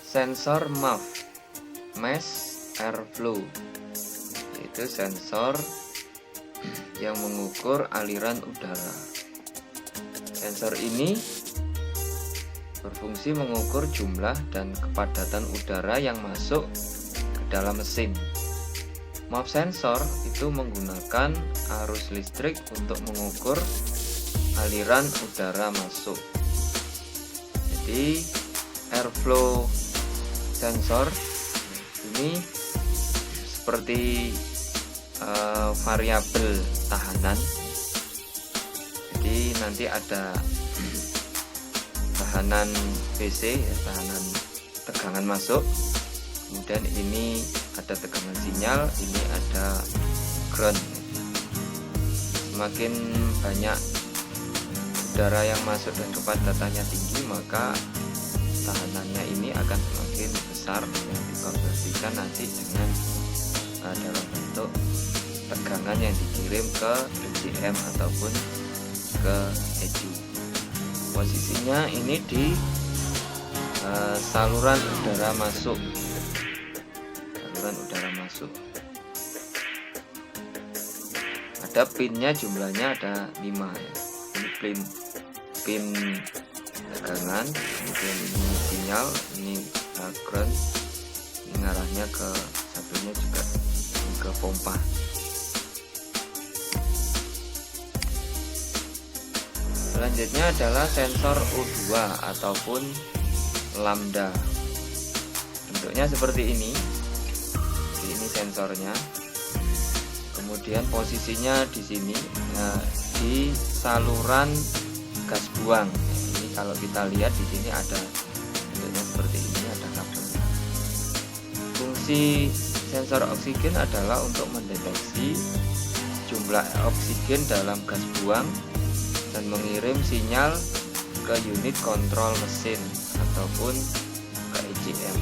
sensor MAF, Mass Airflow, yaitu sensor yang mengukur aliran udara. Sensor ini berfungsi mengukur jumlah dan kepadatan udara yang masuk ke dalam mesin. MAF sensor itu menggunakan arus listrik untuk mengukur aliran udara masuk. Jadi airflow sensor ini seperti variabel tahanan. Jadi nanti ada tahanan PC ya, tahanan tegangan masuk, kemudian ini ada tegangan sinyal, ini ada ground. Semakin banyak udara yang masuk dan kepadatannya tinggi, maka tahanannya ini akan semakin besar yang dikonversikan nanti dengan dalam bentuk tegangan yang dikirim ke ECM ataupun ke ECU. Posisinya ini di saluran udara masuk. Saluran udara masuk. Ada pinnya, jumlahnya ada 5 ya. Ini pin tegangan, kemudian ini sinyal, ini ground, ini ngarahnya ke satunya juga ke pompa. Selanjutnya adalah sensor O2 ataupun lambda. Bentuknya seperti ini. Jadi ini sensornya. Kemudian posisinya di sini di saluran gas buang. Ini kalau kita lihat di sini ada bentuknya seperti ini, ada kabelnya. Fungsi sensor oksigen adalah untuk mendeteksi jumlah oksigen dalam gas buang dan mengirim sinyal ke unit kontrol mesin ataupun ke ECM.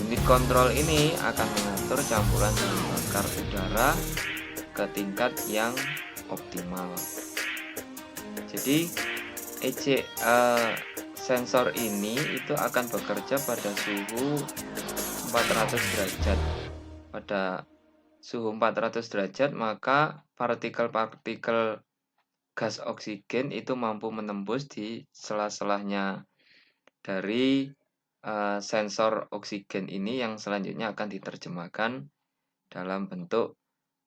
Unit kontrol ini akan mengatur campuran bahan bakar udara ke tingkat yang optimal. Jadi sensor ini itu akan bekerja pada suhu 400 derajat. Pada suhu 400 derajat maka partikel-partikel gas oksigen itu mampu menembus di sela-selanya dari sensor oksigen ini yang selanjutnya akan diterjemahkan dalam bentuk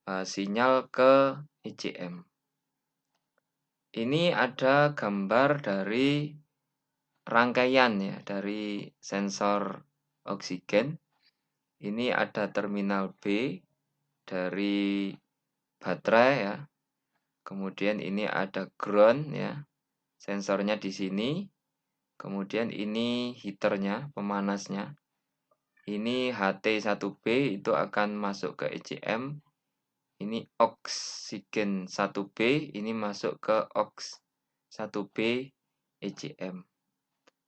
sinyal ke ECM. Ini ada gambar dari rangkaian ya dari sensor oksigen. Ini ada terminal B dari baterai ya. Kemudian ini ada ground ya. Sensornya di sini. Kemudian ini heaternya, pemanasnya. Ini HT1B itu akan masuk ke ECM. Ini oksigen 1B, ini masuk ke oks 1B ECM.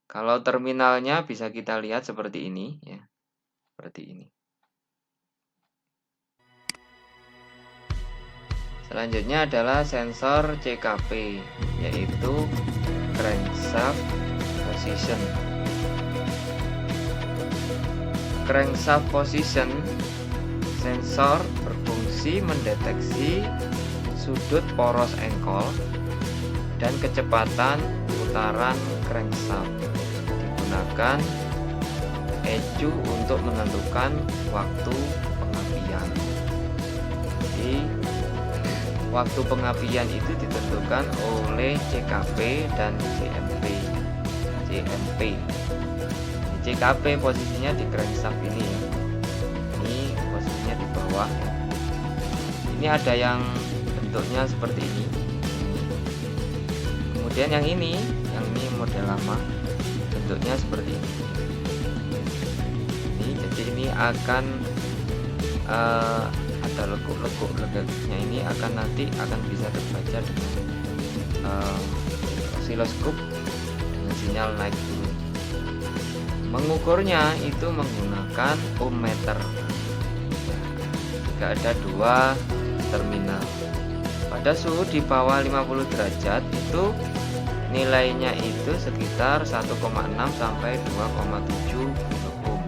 Kalau terminalnya bisa kita lihat seperti ini ya. Seperti ini. Selanjutnya adalah sensor CKP, yaitu crankshaft position. Crankshaft position sensor berfungsi mendeteksi sudut poros engkol dan kecepatan putaran crankshaft. Digunakan ECU untuk menentukan waktu pengapian. Jadi waktu pengapian itu ditentukan oleh CKP dan CMP. CKP posisinya di crankshaft ini ya. Ini posisinya di bawah. Ini ada yang bentuknya seperti ini. Kemudian yang ini model lama, bentuknya seperti ini. Jadi ini akan ada leguk-leguknya ini nanti akan bisa terbaca dengan osiloskop dengan sinyal naik turun. Mengukurnya itu menggunakan ohmmeter. Jika ada 2 terminal pada suhu di bawah 50 derajat itu nilainya itu sekitar 1,6 sampai 2,7 kilo ohm.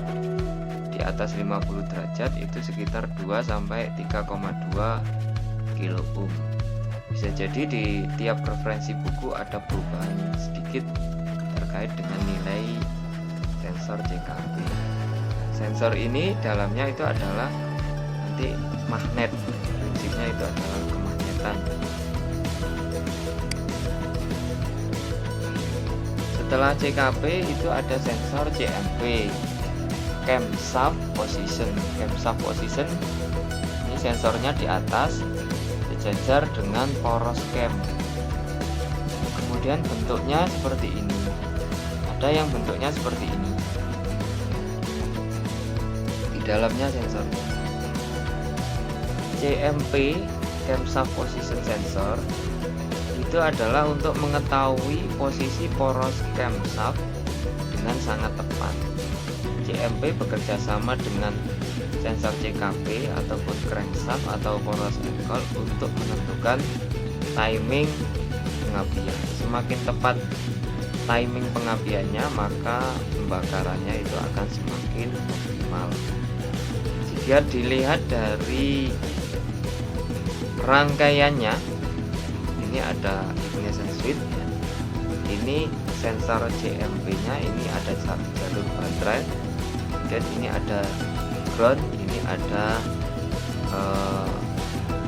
Di atas 50 derajat itu sekitar 2 sampai 3,2 kilo ohm. Bisa jadi di tiap referensi buku ada perubahan sedikit terkait dengan nilai sensor CKP. Sensor ini dalamnya itu adalah nanti magnet, prinsipnya itu adalah kemagnetan. Setelah CKP itu ada sensor CMP, camshaft position. Camshaft position ini sensornya di atas sejajar dengan poros cam. Kemudian bentuknya seperti ini. Ada yang bentuknya seperti ini. Di dalamnya sensor. CMP, camshaft position sensor, itu adalah untuk mengetahui posisi poros camshaft dengan sangat tepat. CMP bekerja sama dengan sensor CKP ataupun crankshaft atau poros engkol untuk menentukan timing pengapian. Semakin tepat timing pengapiannya, maka pembakarannya itu akan semakin optimal. Jika dilihat dari rangkaiannya, ini ada ignition switch, ini sensor CMP-nya, ini ada jalur baterai, dan ini ada ground, ini ada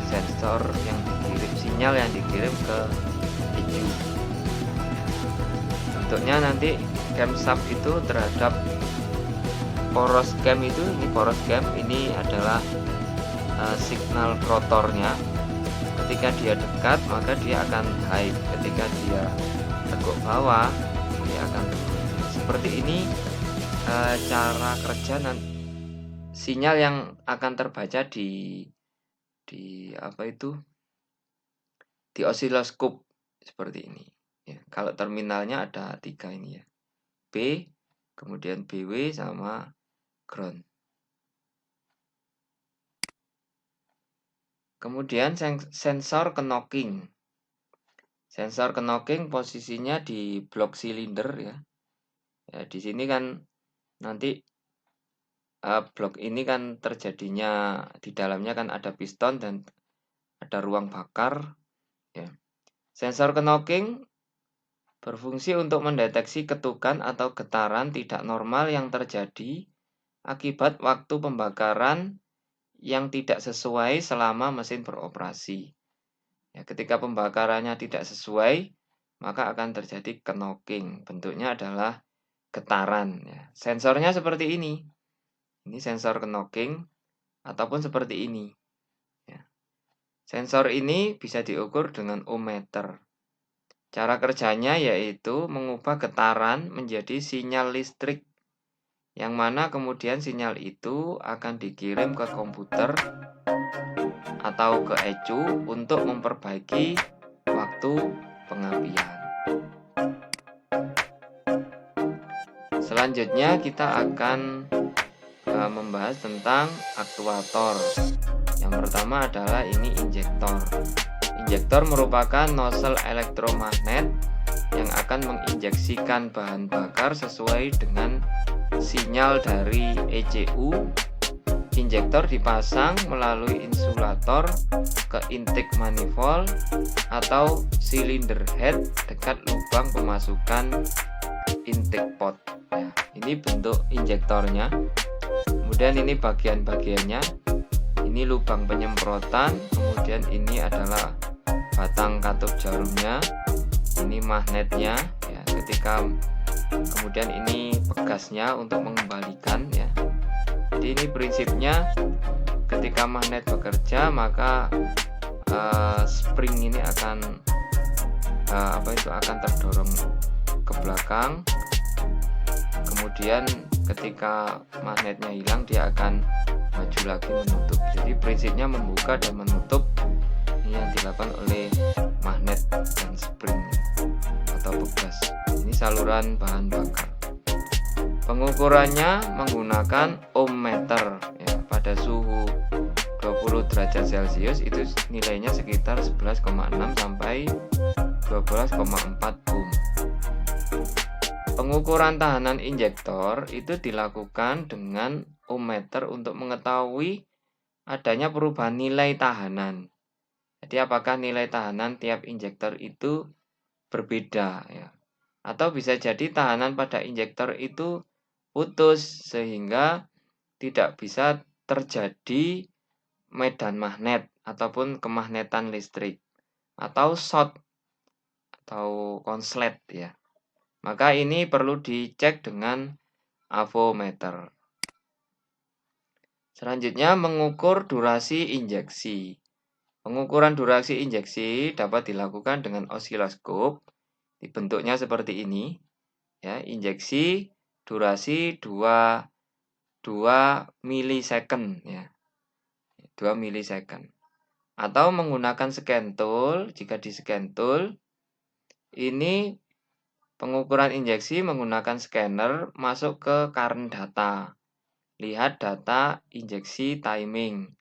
sensor yang dikirim, sinyal yang dikirim ke ECU. Bentuknya nanti camshaft itu terhadap poros cam itu, ini poros cam, ini adalah signal rotornya. Ketika dia dekat maka dia akan high, ketika dia teguk bawah dia akan turun. Seperti ini cara kerja sinyal yang akan terbaca di di osiloskop seperti ini ya. Kalau terminalnya ada 3 ini ya, B, kemudian BW sama ground. Kemudian sensor knocking. Sensor knocking posisinya di blok silinder ya. Ya, di sini kan nanti blok ini kan terjadinya di dalamnya kan ada piston dan ada ruang bakar ya. Sensor knocking berfungsi untuk mendeteksi ketukan atau getaran tidak normal yang terjadi akibat waktu pembakaran yang tidak sesuai selama mesin beroperasi. Ya, ketika pembakarannya tidak sesuai, maka akan terjadi knocking. Bentuknya adalah getaran. Ya. Sensornya seperti ini. Ini sensor knocking ataupun seperti ini. Ya. Sensor ini bisa diukur dengan ohmmeter. Cara kerjanya yaitu mengubah getaran menjadi sinyal listrik, yang mana kemudian sinyal itu akan dikirim ke komputer atau ke ECU untuk memperbaiki waktu pengapian. Selanjutnya kita akan membahas tentang aktuator. Yang pertama adalah ini injektor. Injektor merupakan nozzle elektromagnet yang akan menginjeksikan bahan bakar sesuai dengan sinyal dari ECU. Injektor dipasang melalui insulator ke intake manifold atau cylinder head dekat lubang pemasukan intake pot. Ya, ini bentuk injektornya. Kemudian ini bagian-bagiannya. Ini lubang penyemprotan. Kemudian ini adalah batang katup jarumnya. Ini magnetnya. Ya, kemudian ini pegasnya untuk mengembalikan ya. Jadi ini prinsipnya, ketika magnet bekerja maka spring ini akan akan terdorong ke belakang. Kemudian ketika magnetnya hilang dia akan maju lagi menutup. Jadi prinsipnya membuka dan menutup ini yang dilakukan oleh magnet dan spring atau pegas. Ini saluran bahan bakar. Pengukurannya menggunakan ohmmeter ya, pada suhu 20 derajat Celcius itu nilainya sekitar 11,6 sampai 12,4 ohm. Pengukuran tahanan injektor itu dilakukan dengan ohmmeter untuk mengetahui adanya perubahan nilai tahanan. Jadi apakah nilai tahanan tiap injektor itu berbeda ya. Atau bisa jadi tahanan pada injektor itu putus sehingga tidak bisa terjadi medan magnet ataupun kemagnetan listrik atau short atau konslet ya. Maka ini perlu dicek dengan avometer. Selanjutnya mengukur durasi injeksi. Pengukuran durasi injeksi dapat dilakukan dengan osiloskop. Bentuknya seperti ini. Ya, injeksi durasi 2 milisecond ya. 2 milisecond. Atau menggunakan scan tool. Jika di scan tool ini pengukuran injeksi menggunakan scanner masuk ke current data. Lihat data injeksi timing.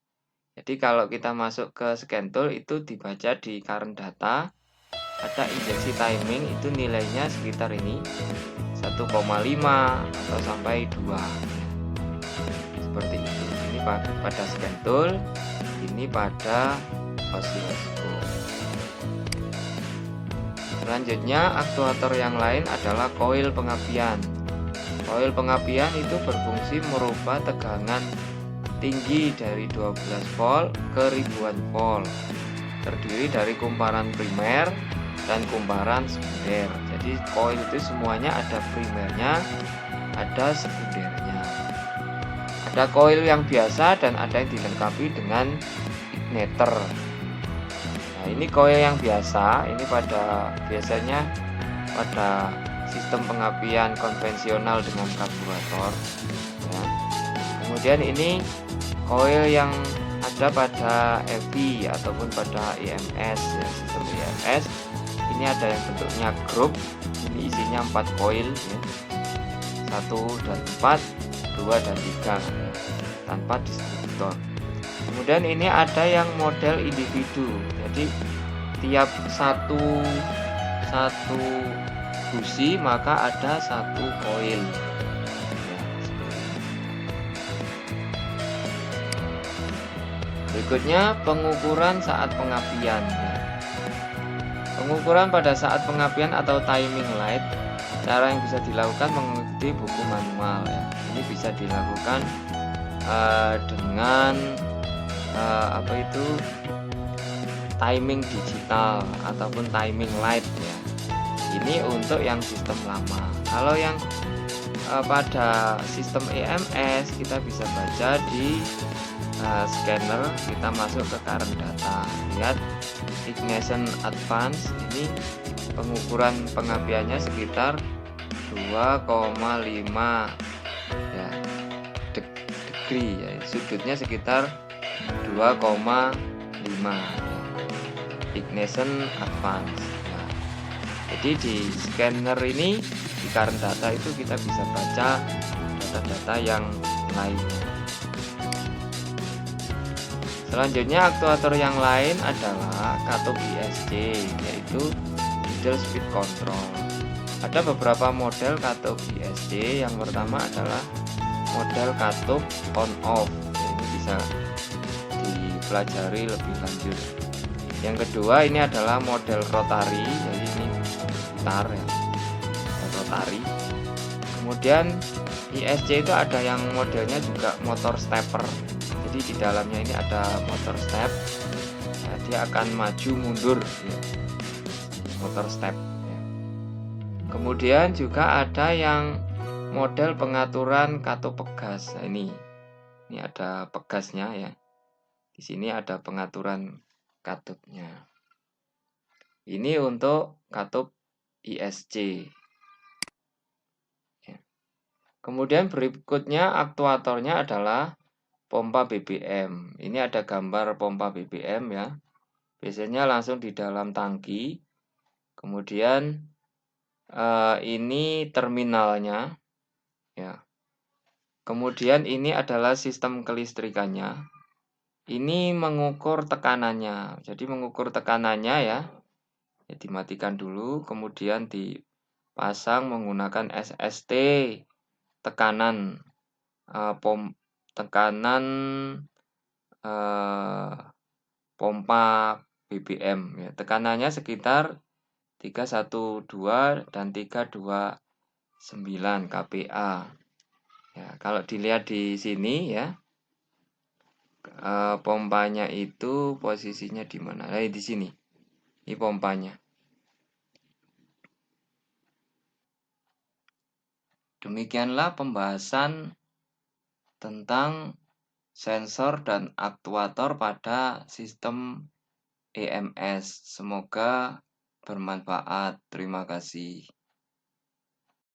Jadi kalau kita masuk ke scan tool itu dibaca di current data. Ada injeksi timing itu nilainya sekitar ini 1,5 atau sampai 2. Seperti itu. Ini pada scan tool, ini pada osiloskop. Selanjutnya, aktuator yang lain adalah koil pengapian. Koil pengapian itu berfungsi merubah tegangan tinggi dari 12 volt ke ribuan volt. Terdiri dari kumparan primer dan kumparan sekunder. Jadi koil itu semuanya ada primernya, ada sekundernya. Ada koil yang biasa dan ada yang dilengkapi dengan ignitor. Nah, ini koil yang biasa, ini biasanya pada sistem pengapian konvensional dengan karburator. Ya. Kemudian ini koil yang ada pada EV ataupun pada EMS, ya, sistem EMS. Ini ada yang bentuknya grup, ini isinya 4 koil, ya. 1 dan 4, 2 dan 3, ya, tanpa distributor. Kemudian ini ada yang model individu, jadi tiap satu busi maka ada 1 koil. Berikutnya pengukuran saat pengapian. Pengukuran pada saat pengapian atau timing light, cara yang bisa dilakukan mengikuti buku manual. Ya. Ini bisa dilakukan dengan timing digital ataupun timing light ya. Ini untuk yang sistem lama. Kalau yang pada sistem EMS kita bisa baca di scanner, kita masuk ke current data. Lihat ignition advance, ini pengukuran pengapiannya sekitar 2,5 ya, degree ya. Sudutnya sekitar 2,5 ya. Ignition advance ya. Jadi di scanner ini, di current data itu kita bisa baca data-data yang lainnya. Selanjutnya aktuator yang lain adalah katup ISC, yaitu idle speed control. Ada beberapa model katup ISC. Yang pertama adalah model katup on off. Ini bisa dipelajari lebih lanjut. Yang kedua ini adalah model rotary, jadi ini putar ya, rotary. Kemudian ISC itu ada yang modelnya juga motor stepper. Jadi di dalamnya ini ada motor step, ya, dia akan maju mundur ya. Motor step ya. Kemudian juga ada yang model pengaturan katup pegas. Nah, ini ada pegasnya ya. Di sini ada pengaturan katupnya. Ini untuk katup ISC ya. Kemudian berikutnya aktuatornya adalah pompa BBM. Ini ada gambar pompa BBM ya. Biasanya langsung di dalam tangki. Kemudian ini terminalnya ya. Kemudian ini adalah sistem kelistrikannya. Ini mengukur tekanannya. Jadi mengukur tekanannya ya. Ya, dimatikan dulu, kemudian dipasang menggunakan SST tekanan tekanan pompa BBM ya. Tekanannya sekitar 312 dan 329 kPa. Ya, kalau dilihat di sini ya, pompanya itu posisinya di mana? Di sini. Ini pompanya. Demikianlah pembahasan tentang sensor dan aktuator pada sistem EMS. Semoga bermanfaat. Terima kasih.